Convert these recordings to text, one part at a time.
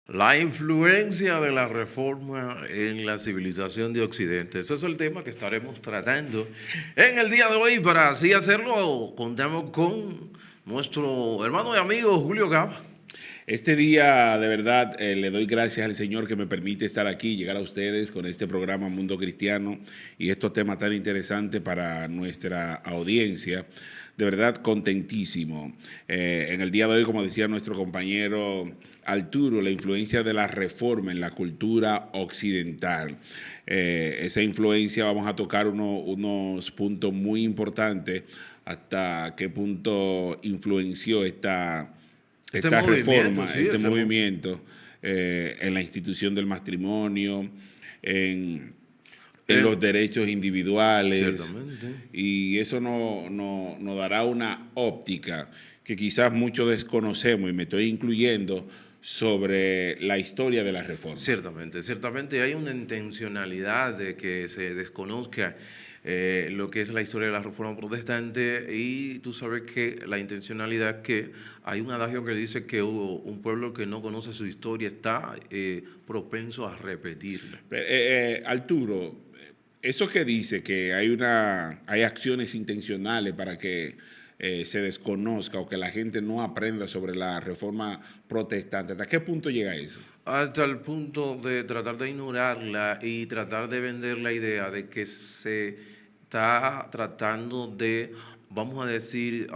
La influencia de la reforma en la civilización de Occidente. Ese es el tema que estaremos tratando en el día de hoy. Para así hacerlo, contamos con nuestro hermano y amigo Julio Gaba. Este día, de verdad, le doy gracias al Señor que me permite estar aquí, llegar a ustedes con este programa Mundo Cristiano y estos temas tan interesantes para nuestra audiencia. De verdad, contentísimo. En el día de hoy, como decía nuestro compañero Arturo, la influencia de la reforma en la cultura occidental. Esa influencia vamos a tocar unos puntos muy importantes, hasta qué punto influenció Este esta movimiento, reforma, sí, este movimiento en la institución del matrimonio, en, en el, los derechos individuales, ciertamente. y eso nos dará una óptica que quizás muchos desconocemos, y me estoy incluyendo, sobre la historia de la reforma. Ciertamente, ciertamente hay una intencionalidad de que se desconozca lo que es la historia de la Reforma Protestante, y tú sabes que la intencionalidad es que hay un adagio que dice que un pueblo que no conoce su historia está propenso a repetirla. Arturo, eso que dice que hay acciones intencionales para que se desconozca o que la gente no aprenda sobre la reforma protestante, ¿hasta qué punto llega eso? Hasta el punto de tratar de ignorarla y tratar de vender la idea de que se está tratando de, vamos a decir,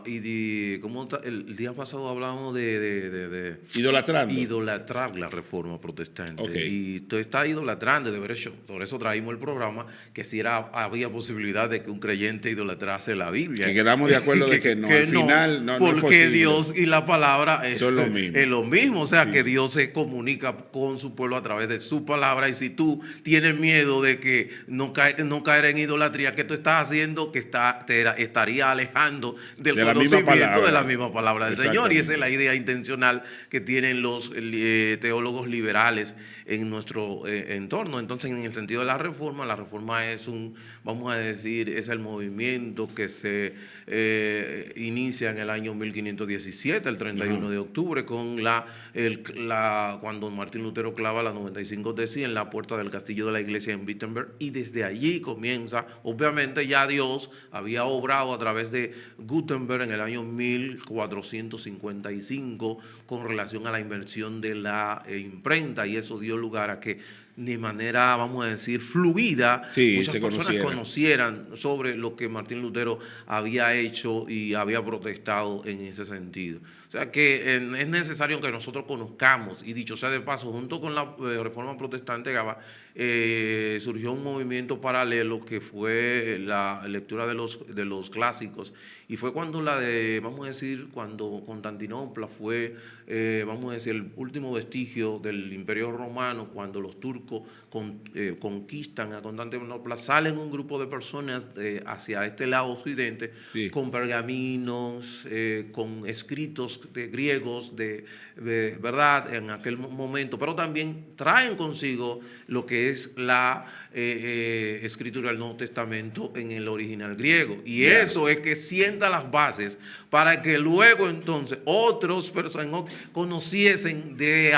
el día pasado hablamos de Idolatrando. idolatrar la reforma protestante. Ok. Y tú estás idolatrando, de hecho, por eso traímos el programa, que si había posibilidad de que un creyente idolatrase la Que Biblia. quedamos de acuerdo de que no. Al Que no, final no es porque posible. Dios y la palabra Son lo es mismo. lo mismo. O sea, que Sí. Dios se comunica con su pueblo a través de su palabra. Y si tú tienes miedo de que no caer en idolatría, ¿qué tú estás haciendo? Que estaría alejando del De la misma conocimiento de la palabra. misma palabra del Señor. Y esa es Exactamente. la idea intencional que tienen los teólogos liberales en nuestro entorno. Entonces, en el sentido de la reforma es vamos a decir, es el movimiento que se inicia en el año 1517, el 31 Ajá. de octubre, cuando Martín Lutero clava las 95 tesis en la puerta del castillo de la iglesia en Wittenberg, y desde allí comienza. Obviamente ya Dios había obrado a través de Gutenberg en el año 1455 con relación a la invención de la imprenta, y eso dio lugar a que de manera, vamos a decir, fluida, Sí, muchas se personas conociera. conocieran sobre lo que Martín Lutero había hecho y había protestado en ese sentido. O sea que es necesario que nosotros conozcamos, y dicho sea de paso, junto con la Reforma Protestante, Gaba, surgió un movimiento paralelo que fue la lectura de los clásicos, y fue cuando vamos a decir, cuando Constantinopla fue, vamos a decir, el último vestigio del Imperio Romano, cuando los turcos conquistan a Constantinopla, salen un grupo de personas hacia este lado occidente Sí. con pergaminos, con escritos griegos verdad en aquel momento, pero también traen consigo lo que es la escritura del Nuevo Testamento en el original griego, y Ya. eso es que sienta las bases para que luego entonces otros personas conociesen de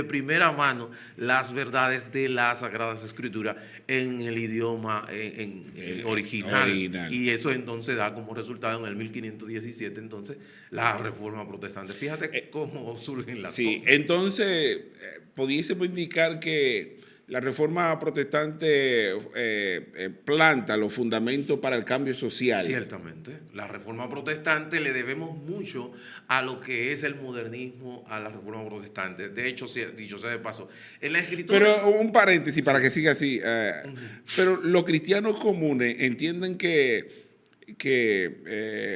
primera mano las verdades de las Sagradas Escrituras en el idioma original. Original. Y eso entonces da como resultado en el 1517 entonces la Reforma Protestante. Fíjate cómo surgen las Sí, cosas. entonces pudiésemos indicar que la reforma protestante planta los fundamentos para el cambio social. Ciertamente, la Reforma Protestante le debemos mucho a lo que es el modernismo, a la Reforma Protestante. De hecho, dicho sea de paso, en la escritura. Pero un paréntesis para Sí. que siga así. Pero los cristianos comunes entienden que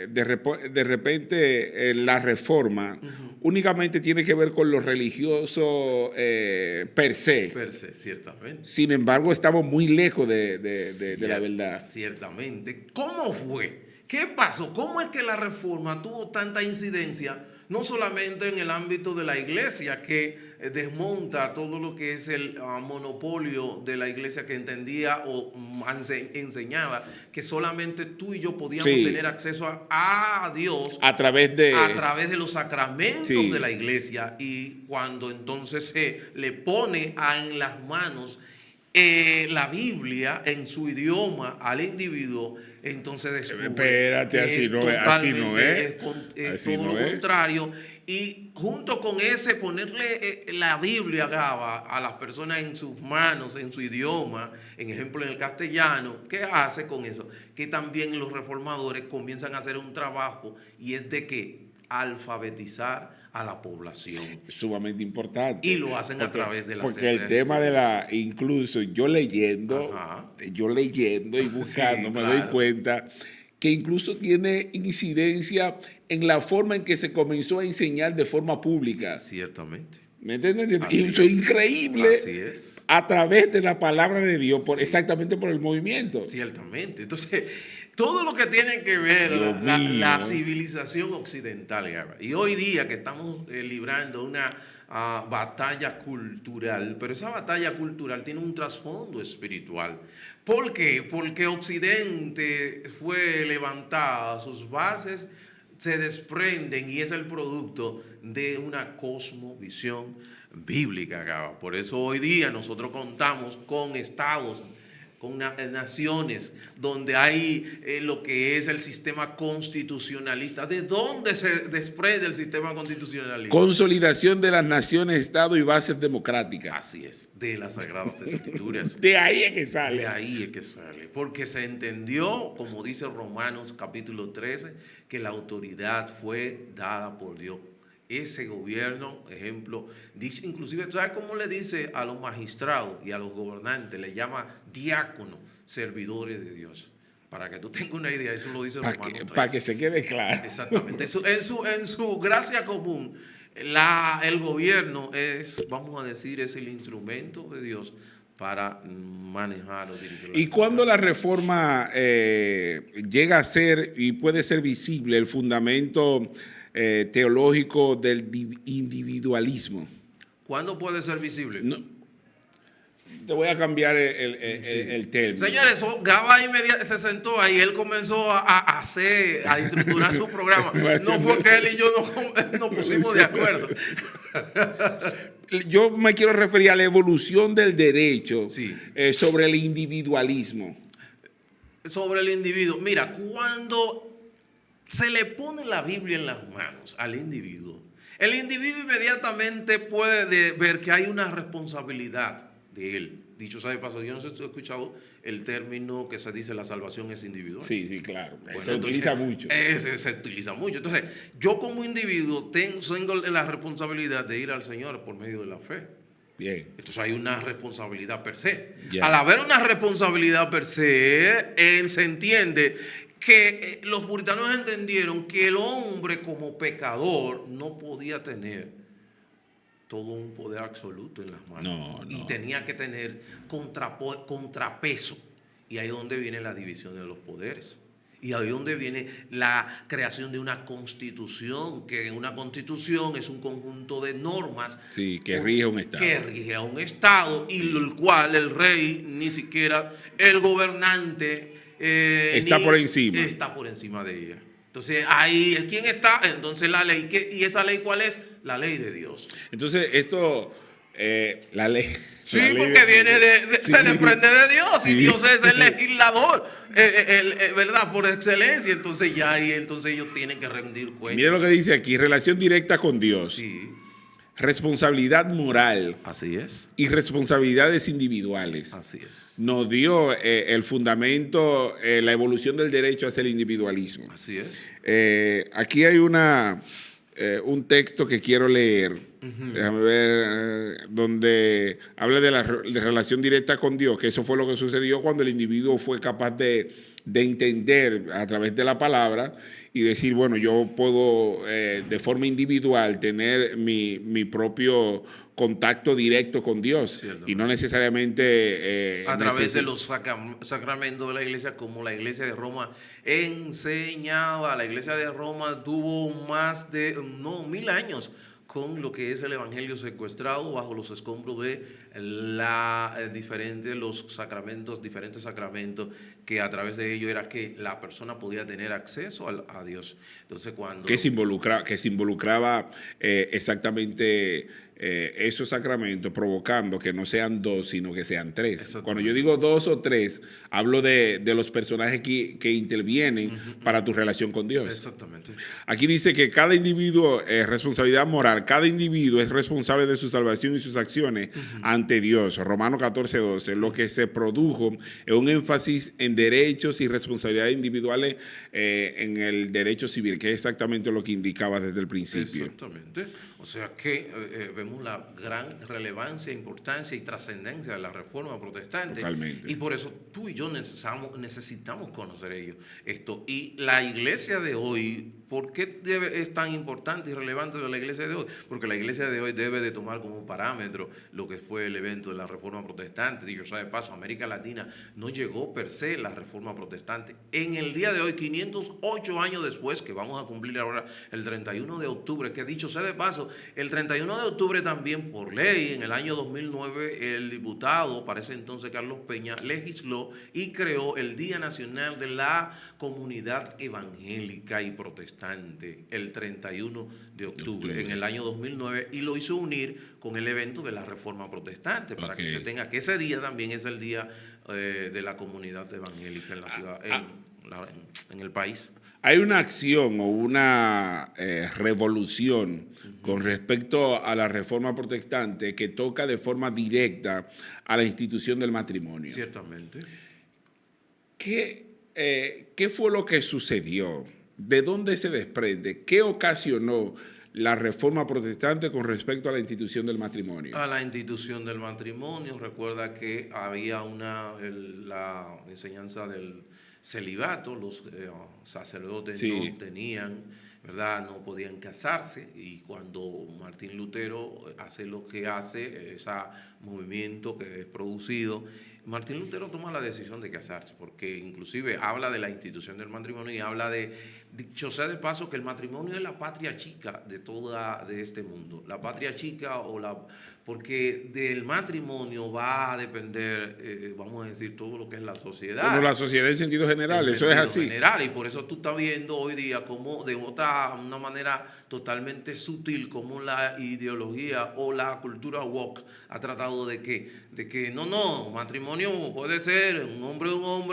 de repente la reforma únicamente tiene que ver con lo religioso per se. Per se, ciertamente. Sin embargo, estamos muy lejos de la verdad. Ciertamente. ¿Cómo fue? ¿Qué pasó? ¿Cómo es que la reforma tuvo tanta incidencia no solamente en el ámbito de la iglesia, que desmonta todo lo que es el monopolio de la iglesia, que entendía o enseñaba que solamente tú y yo podíamos Sí. tener acceso a Dios A través a de... través de los sacramentos Sí. de la iglesia. Y cuando entonces se le pone en las manos la Biblia en su idioma al individuo, entonces descubre Espérate, que así es no es, así no totalmente es. Así todo no lo es. contrario. Y junto con ese ponerle la Biblia, Gaba, a las personas en sus manos, en su idioma, en ejemplo en el castellano, ¿qué hace con eso? Que también los reformadores comienzan a hacer un trabajo, y es de que alfabetizar a la población. Sumamente importante. Y lo hacen a través de la Porque el tema de la, incluso yo leyendo Ajá. y buscando, Sí, me doy claro. cuenta que incluso tiene incidencia en la forma en que se comenzó a enseñar de forma pública. Ciertamente. ¿Me entiendes? Así Y eso es increíble Así es. a través de la palabra de Dios, Sí. exactamente por el movimiento. Ciertamente. Entonces, todo lo que tiene que ver Dios la mío. civilización occidental, Gaba, y hoy día que estamos librando una batalla cultural, pero esa batalla cultural tiene un trasfondo espiritual. ¿Por qué? Porque Occidente fue levantada, sus bases se desprenden y es el producto de una cosmovisión bíblica, Gaba. Por eso hoy día nosotros contamos con estados, con naciones donde hay lo que es el sistema constitucionalista. ¿De dónde se desprende el sistema constitucionalista? Consolidación de las naciones, Estado y bases democráticas. Así es, de las Sagradas Escrituras. De ahí es que sale. De ahí es que sale, porque se entendió, como dice Romanos capítulo 13, que la autoridad fue dada por Dios. Ese gobierno, ejemplo, dice, inclusive, ¿sabes cómo le dice a los magistrados y a los gobernantes? Le llama diáconos, servidores de Dios. Para que tú tengas una idea, eso lo dice Romanos 13. Para que se quede claro. Exactamente. En su gracia común, el gobierno es, vamos a decir, es el instrumento de Dios para manejar o dirigir. ¿Y cuándo la reforma llega a ser y puede ser visible el fundamento teológico del individualismo? ¿Cuándo puede ser visible? No, te voy a cambiar el término. Señores, Gaba se sentó ahí, él comenzó a estructurar su programa. No fue que él y yo nos pusimos de acuerdo. Yo me quiero referir a la evolución del derecho Sí. Sobre el individualismo. Sobre el individuo. Mira, cuando se le pone la Biblia en las manos al individuo, el individuo inmediatamente puede ver que hay una responsabilidad de él. Dicho sea de paso, yo no sé si tú has escuchado el término que se dice la salvación es individual. Sí, sí, claro. Bueno, se utiliza mucho. Se utiliza mucho. Entonces, yo como individuo tengo la responsabilidad de ir al Señor por medio de la fe. Bien. Entonces hay una responsabilidad per se. Yeah. Al haber una responsabilidad per se, se entiende que los puritanos entendieron que el hombre como pecador no podía tener todo un poder absoluto en las manos. No. Y tenía que tener contrapeso. Y ahí es donde viene la división de los poderes. Y ahí es donde viene la creación de una constitución, que una constitución es un conjunto de normas. Sí, que rige un Estado. Que rige a un Estado y el cual el rey, ni siquiera el gobernante, está por encima. Está por encima de ella. Entonces, ahí, ¿quién está? Entonces la ley. ¿Y esa ley cuál es? La ley de Dios. Entonces, esto, la ley... Sí, la ley porque viene sí, se desprende de Dios, sí. Y Dios es el legislador, ¿verdad? Por excelencia. Entonces ya ahí, entonces ellos tienen que rendir cuenta. Mire lo que dice aquí, relación directa con Dios. Sí. Responsabilidad moral. Así es. Y responsabilidades individuales. Así es. Nos dio el fundamento, la evolución del derecho hacia el individualismo. Así es. Aquí hay un texto que quiero leer Déjame ver, donde habla de la relación directa con Dios, que eso fue lo que sucedió cuando el individuo fue capaz de entender a través de la palabra y decir, bueno, yo puedo de forma individual tener mi propio contacto directo con Dios y no necesariamente a través de los sacramentos de la iglesia, como la iglesia de Roma enseñaba. La iglesia de Roma tuvo más de, no, 1000 años con lo que es el evangelio secuestrado bajo los escombros de diferentes sacramentos, que a través de ello era que la persona podía tener acceso a Dios. Entonces, que se involucraba exactamente esos sacramentos, provocando que no sean dos, sino que sean tres. Cuando yo digo dos o tres, hablo de los personajes que intervienen para tu relación con Dios. Exactamente. Aquí dice que cada individuo es responsabilidad moral, cada individuo es responsable de su salvación y sus acciones ante Dios. Romanos 14:12. Lo que se produjo es un énfasis en derechos y responsabilidades individuales en el derecho civil, que es exactamente lo que indicaba desde el principio. Exactamente. O sea que vemos la gran relevancia, importancia y trascendencia de la Reforma Protestante. Totalmente. Y por eso tú y yo necesitamos conocer esto. Y la iglesia de hoy, ¿por qué es tan importante y relevante de la iglesia de hoy? Porque la iglesia de hoy debe de tomar como parámetro lo que fue el evento de la Reforma Protestante. Dicho sea de paso, América Latina no llegó per se la Reforma Protestante. En el día de hoy, 508 años después, que vamos a cumplir ahora el 31 de octubre, que dicho sea de paso, el 31 de octubre también por ley, en el año 2009, el diputado, para ese entonces Carlos Peña, legisló y creó el Día Nacional de la Comunidad Evangélica y Protestante, el 31 de octubre, en el año 2009, y lo hizo unir con el evento de la Reforma Protestante, para que usted tenga que ese día también es el día de la comunidad evangélica en la ciudad, en el país. Hay una acción o una revolución con respecto a la Reforma Protestante que toca de forma directa a la institución del matrimonio. Ciertamente. ¿Qué fue lo que sucedió? ¿De dónde se desprende? ¿Qué ocasionó la Reforma Protestante con respecto a la institución del matrimonio? A la institución del matrimonio, recuerda que había la enseñanza del celibato, los sacerdotes no tenían, ¿verdad? No podían casarse, y cuando Martín Lutero hace lo que hace, ese movimiento que es producido, Martín Lutero toma la decisión de casarse, porque inclusive habla de la institución del matrimonio y habla dicho sea de paso, que el matrimonio es la patria chica de este mundo. La patria chica porque del matrimonio va a depender, vamos a decir, todo lo que es la sociedad. Bueno, la sociedad en sentido general, eso es así. General, y por eso tú estás viendo hoy día como de una manera totalmente sutil, como la ideología o la cultura woke ha tratado de que no, matrimonio puede ser un hombre,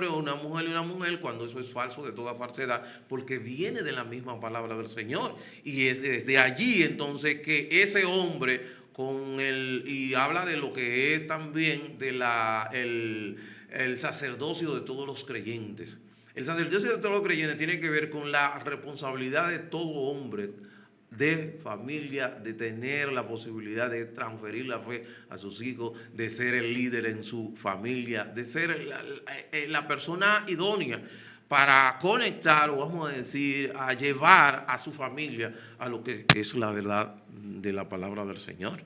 o una mujer, cuando eso es falso, de toda falsedad, porque viene de la misma palabra del Señor. Y es desde allí entonces que ese hombre y habla de lo que es también el sacerdocio de todos los creyentes. El sacerdocio de todos los creyentes tiene que ver con la responsabilidad de todo hombre de familia, de tener la posibilidad de transferir la fe a sus hijos, de ser el líder en su familia, de ser la persona idónea para conectar, o vamos a decir, a llevar a su familia a lo que es la verdad de la palabra del Señor.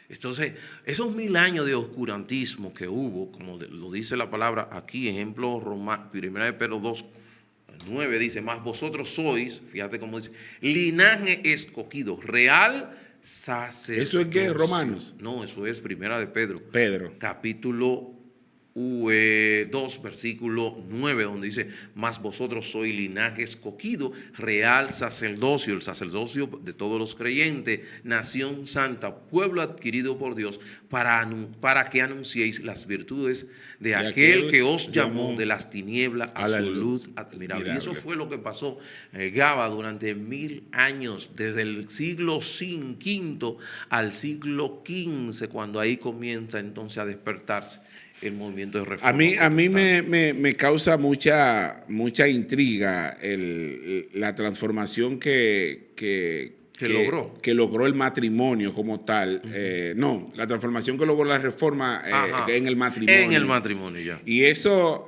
Entonces, esos 1000 años de oscurantismo que hubo, como lo dice la palabra aquí, ejemplo, 1 de Pedro 2:9 dice, más vosotros sois, fíjate cómo dice, linaje escogido, real sacerdocio. ¿Eso es qué, Romanos? No, eso es 1 de Pedro. Capítulo 2, versículo 9, donde dice, mas vosotros sois linaje escogido, real sacerdocio, el sacerdocio de todos los creyentes, nación santa, pueblo adquirido por Dios, para que anunciéis las virtudes de aquel que os llamó de las tinieblas a su luz admirable. Y eso fue lo que pasó Gaba durante 1000 años, desde el siglo V al siglo XV, cuando ahí comienza entonces a despertarse el movimiento de reforma. A mí me causa mucha intriga la transformación que que logró el matrimonio como tal. No, la transformación que logró la reforma en el matrimonio. En el matrimonio, ya. Y eso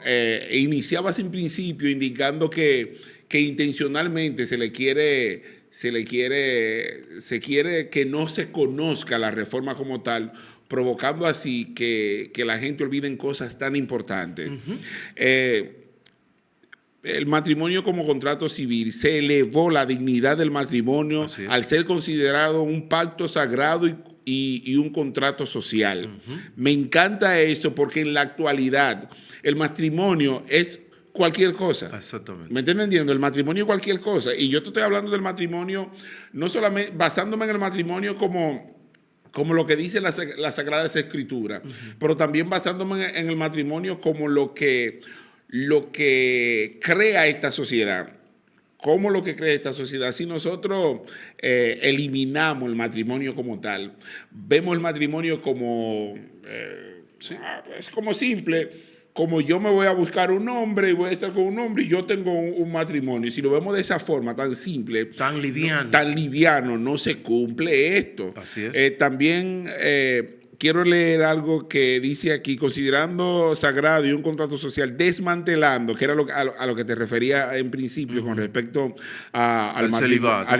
iniciaba sin principio, indicando que intencionalmente se quiere que no se conozca la reforma como tal, provocando así que la gente olvide cosas tan importantes. El matrimonio como contrato civil se elevó la dignidad del matrimonio al ser considerado un pacto sagrado y un contrato social. Me encanta eso porque en la actualidad el matrimonio es cualquier cosa. Exactamente. ¿Me estás entendiendo? El matrimonio es cualquier cosa. Y yo te estoy hablando del matrimonio, no solamente basándome en el matrimonio como lo que dice las Sagradas Escrituras, pero también basándome en el matrimonio como lo que crea esta sociedad. ¿Cómo lo que crea esta sociedad? Si nosotros eliminamos el matrimonio como tal, vemos el matrimonio como es como simple, como yo me voy a buscar un hombre y voy a estar con un hombre y yo tengo un matrimonio. Y si lo vemos de esa forma tan simple, tan liviano, no se cumple esto. Así es. También quiero leer algo que dice aquí: considerando sagrado y un contrato social, desmantelando, que era a lo que te refería en principio con respecto al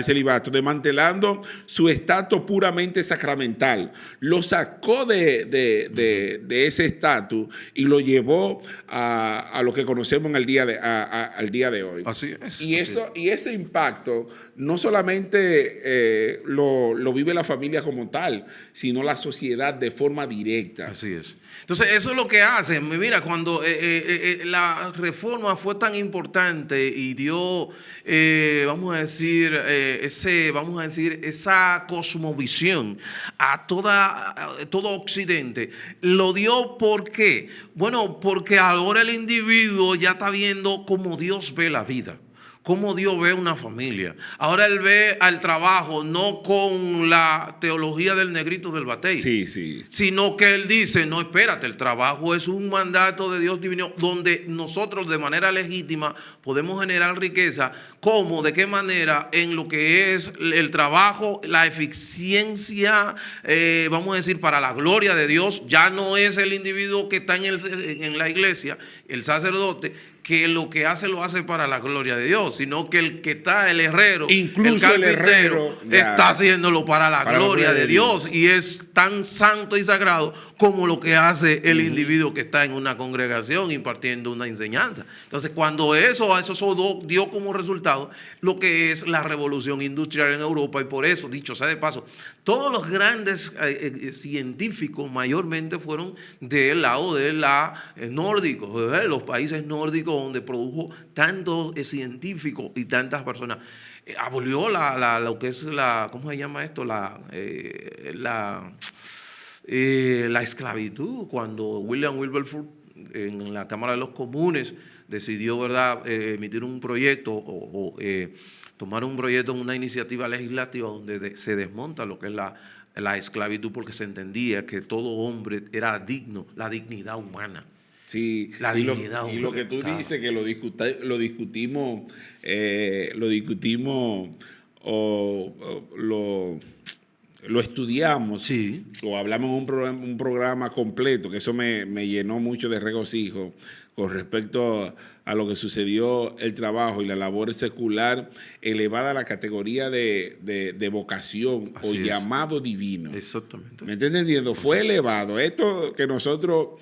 celibato, desmantelando su estatus puramente sacramental. Lo sacó de ese estatus y lo llevó a lo que conocemos al día de hoy. Así es. Y ese impacto no solamente lo vive la familia como tal, sino la sociedad de forma directa. Así es. Entonces, eso es lo que hace. Mira, cuando la reforma fue tan importante y dio, vamos a decir, esa cosmovisión a todo Occidente, lo dio ¿por qué? Bueno, porque ahora el individuo ya está viendo cómo Dios ve la vida. Cómo Dios ve una familia. Ahora él ve al trabajo no con la teología del negrito del batey, sino que él dice, no, espérate, el trabajo es un mandato de Dios divino donde nosotros de manera legítima podemos generar riqueza. ¿Cómo? ¿De qué manera? En lo que es el trabajo, la eficiencia, vamos a decir, para la gloria de Dios. Ya no es el individuo que está en la iglesia, el sacerdote, que lo que hace lo hace para la gloria de Dios, sino que el que está, el herrero, incluso el carpintero, está haciéndolo para la gloria de Dios, y es tan santo y sagrado como lo que hace el individuo que está en una congregación impartiendo una enseñanza. Entonces, cuando eso dio como resultado lo que es la revolución industrial en Europa, y por eso, dicho sea de paso, todos los grandes científicos mayormente fueron del lado de nórdicos, los países nórdicos, donde produjo tantos científicos y tantas personas. Abolió lo que es ¿cómo se llama esto? La esclavitud, cuando William Wilberforce en la Cámara de los Comunes decidió, ¿verdad?, emitir un proyecto tomar un proyecto en una iniciativa legislativa donde se desmonta lo que es la esclavitud, porque se entendía que todo hombre era digno, la dignidad humana. Sí, y lo que tú dices, que lo discutimos o lo estudiamos, sí, o hablamos en un programa completo, que eso me llenó mucho de regocijo con respecto a lo que sucedió, el trabajo y la labor secular elevada a la categoría de vocación. Así o es. Llamado divino. Exactamente. ¿Me estás entendiendo? Fue elevado. Esto que nosotros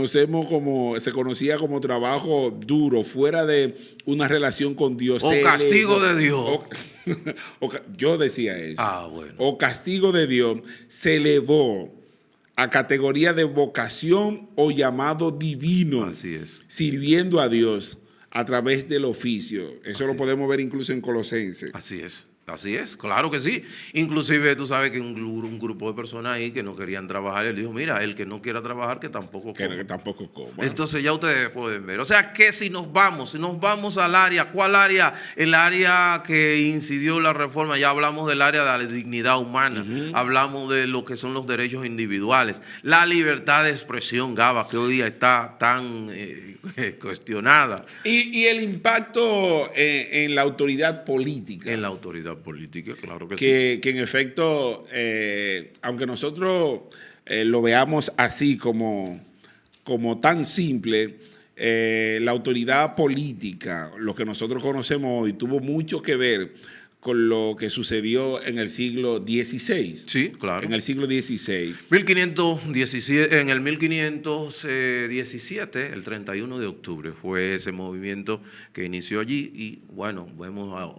se conocía como trabajo duro, fuera de una relación con Dios. O castigo de Dios. Yo decía eso. Bueno. O castigo de Dios se elevó a categoría de vocación o llamado divino. Así es. Sirviendo a Dios a través del oficio. Eso Así lo podemos ver incluso en Colosenses. Así es. Así es, claro que sí. Inclusive tú sabes que un grupo de personas ahí que no querían trabajar, él dijo, mira, el que no quiera trabajar, que tampoco coma. Que tampoco coma. Entonces ya ustedes pueden ver. O sea, que si nos vamos al área, ¿cuál área? El área que incidió la reforma, ya hablamos del área de la dignidad humana, hablamos de lo que son los derechos individuales, la libertad de expresión, Gaba, que hoy día está tan cuestionada. Y el impacto en la autoridad política. En la autoridad política, claro que sí. Que en efecto, aunque nosotros lo veamos así como tan simple, la autoridad política, lo que nosotros conocemos hoy, tuvo mucho que ver con lo que sucedió en el siglo XVI. Sí, claro. En el siglo XVI. 1517, en el 1517, el 31 de octubre, fue ese movimiento que inició allí y bueno,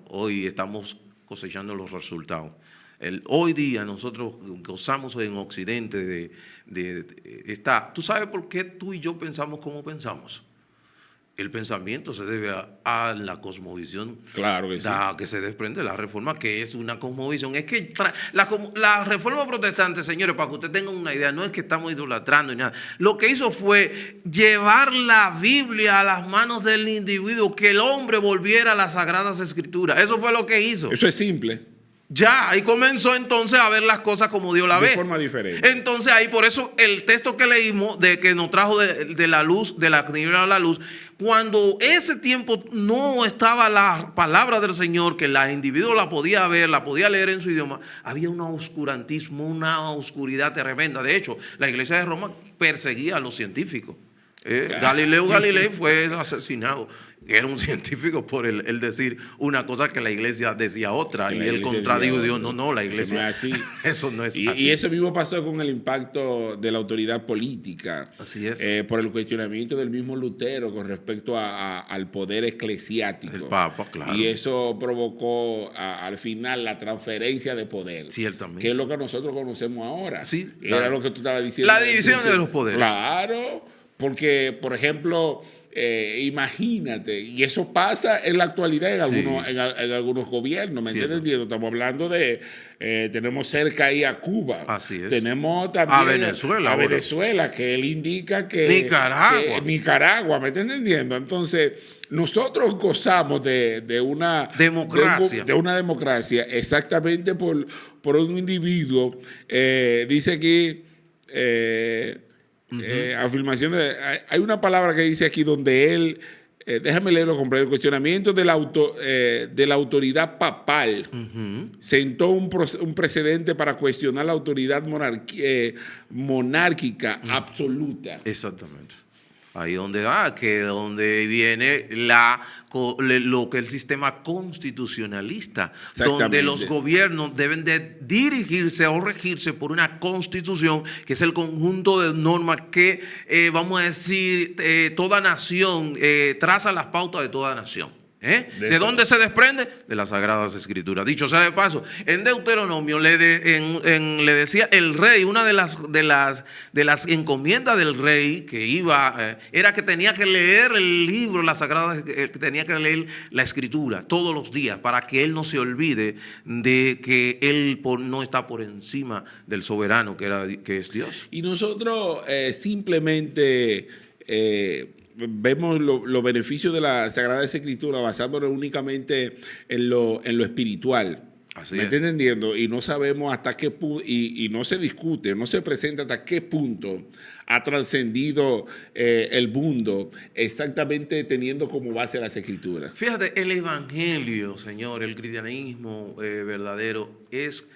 hoy estamos cosechando los resultados. Hoy día nosotros gozamos en Occidente de esta. ¿Tú sabes por qué tú y yo pensamos como pensamos? El pensamiento se debe a la cosmovisión, claro que sí, que se desprende de la reforma, que es una cosmovisión. Es que la reforma protestante, señores, para que usted tenga una idea, no es que estamos idolatrando ni nada. Lo que hizo fue llevar la Biblia a las manos del individuo, que el hombre volviera a las Sagradas Escrituras. Eso fue lo que hizo. Eso es simple. Ya, ahí comenzó entonces a ver las cosas como Dios la ve. De forma diferente. Entonces ahí, por eso el texto que leímos, de que nos trajo de la luz, de la tiniebla a la luz, cuando ese tiempo no estaba la palabra del Señor, que la individuo la podía ver, la podía leer en su idioma, había un oscurantismo, una oscuridad tremenda. De hecho, la iglesia de Roma perseguía a los científicos. Galileo Galilei fue asesinado. Era un científico por el decir una cosa que la iglesia decía otra, y él contradijo y dijo, no, la iglesia eso no es así. Eso no es así. Y eso mismo pasó con el impacto de la autoridad política. Así es. Por el cuestionamiento del mismo Lutero con respecto al poder eclesiástico. El Papa, claro. Y eso provocó al final la transferencia de poder. Ciertamente. Que es lo que nosotros conocemos ahora. Sí. Era lo que tú estabas diciendo. La división de los poderes. Claro, porque, por ejemplo, imagínate, y eso pasa en la actualidad en algunos gobiernos, ¿me entiendes? Estamos hablando de, tenemos cerca ahí a Cuba. Así es. Tenemos también a Venezuela, que él indica que Nicaragua, ¿me estás entendiendo? Entonces, nosotros gozamos de una democracia. De una democracia exactamente por un individuo. Dice aquí... afirmación hay una palabra que dice aquí donde él, déjame leerlo completo, el cuestionamiento de la autoridad papal sentó un precedente para cuestionar la autoridad monárquica absoluta. Exactamente. Ahí donde viene lo que es el sistema constitucionalista, donde los gobiernos deben de dirigirse o regirse por una constitución, que es el conjunto de normas que, vamos a decir, toda nación traza las pautas de toda nación. ¿De dónde se desprende? De las Sagradas Escrituras. Dicho sea de paso, en Deuteronomio le decía el rey, una de las encomiendas del rey que iba, era que tenía que leer el libro, las Sagradas, que tenía que leer la Escritura todos los días, para que él no se olvide de que él no está por encima del soberano que es Dios. Y nosotros simplemente... vemos los beneficios de la Sagrada Escritura basándonos únicamente en lo espiritual. Así ¿Me está entendiendo? Y no sabemos hasta qué punto, y no se discute, no se presenta hasta qué punto ha trascendido el mundo, exactamente teniendo como base las Escrituras. Fíjate, el evangelio, Señor, el cristianismo verdadero es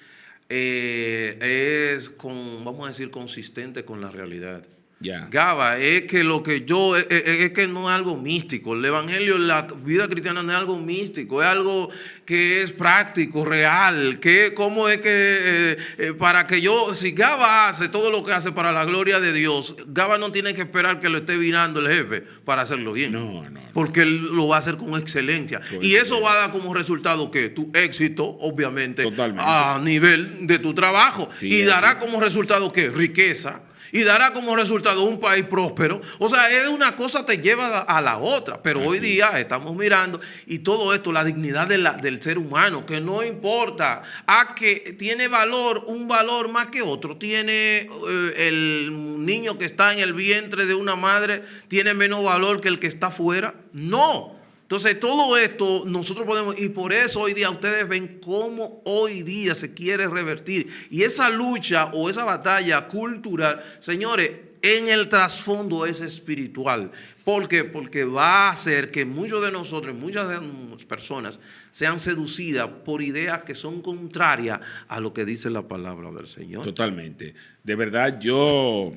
vamos a decir, consistente con la realidad. Yeah. Gaba, es que es que no es algo místico. El evangelio, la vida cristiana no es algo místico, es algo que es práctico, real. ¿Cómo es que para que si Gaba hace todo lo que hace para la gloria de Dios, Gaba no tiene que esperar que lo esté virando el jefe para hacerlo bien? No. Porque él lo va a hacer con excelencia. Y eso va a dar como resultado que tu éxito, obviamente, totalmente, a nivel de tu trabajo. Sí, y dará como resultado que riqueza. Y dará como resultado un país próspero. O sea, es una cosa te lleva a la otra. Pero hoy día estamos mirando y todo esto, la dignidad del ser humano, que no importa a que tiene valor, un valor más que otro. Tiene el niño que está en el vientre de una madre, tiene menos valor que el que está afuera. No. Entonces, todo esto nosotros podemos, y por eso hoy día ustedes ven cómo hoy día se quiere revertir. Y esa lucha o esa batalla cultural, señores, en el trasfondo es espiritual. ¿Por qué? Porque va a hacer que muchos de nosotros, muchas de las personas, sean seducidas por ideas que son contrarias a lo que dice la palabra del Señor. Totalmente. De verdad, yo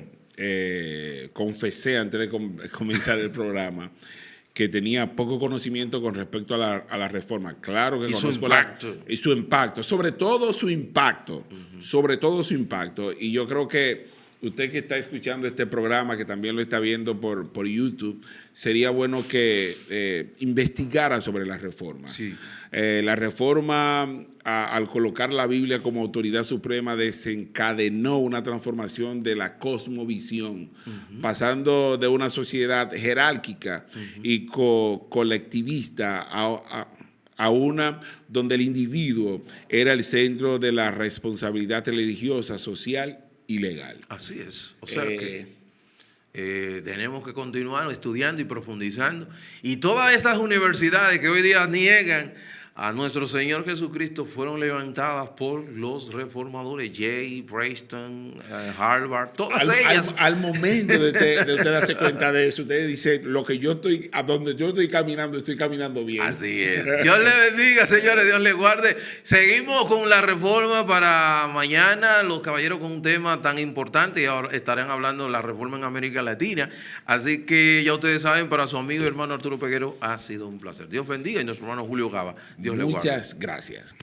confesé antes de comenzar el programa que tenía poco conocimiento con respecto a la reforma. Claro que Y su conozco impacto. y su impacto, sobre todo su impacto, sobre todo su impacto. Y yo creo que usted que está escuchando este programa, que también lo está viendo por YouTube, sería bueno que investigara sobre la reforma. Sí. La reforma, al colocar la Biblia como autoridad suprema, desencadenó una transformación de la cosmovisión, pasando de una sociedad jerárquica y colectivista a una donde el individuo era el centro de la responsabilidad religiosa, social y legal. Así es. O sea que tenemos que continuar estudiando y profundizando. Y todas estas universidades que hoy día niegan a nuestro Señor Jesucristo fueron levantadas por los reformadores, Yale, Princeton, Harvard, todas ellas. Al momento de usted darse cuenta de eso, usted dice, a donde yo estoy caminando bien. Así es. Dios le bendiga, señores, Dios le guarde. Seguimos con la reforma para mañana, los caballeros con un tema tan importante y ahora estarán hablando de la reforma en América Latina. Así que ya ustedes saben, para su amigo y hermano Arturo Peguero ha sido un placer. Dios bendiga y nuestro hermano Julio Gaba. Dios le guarde. Muchas gracias.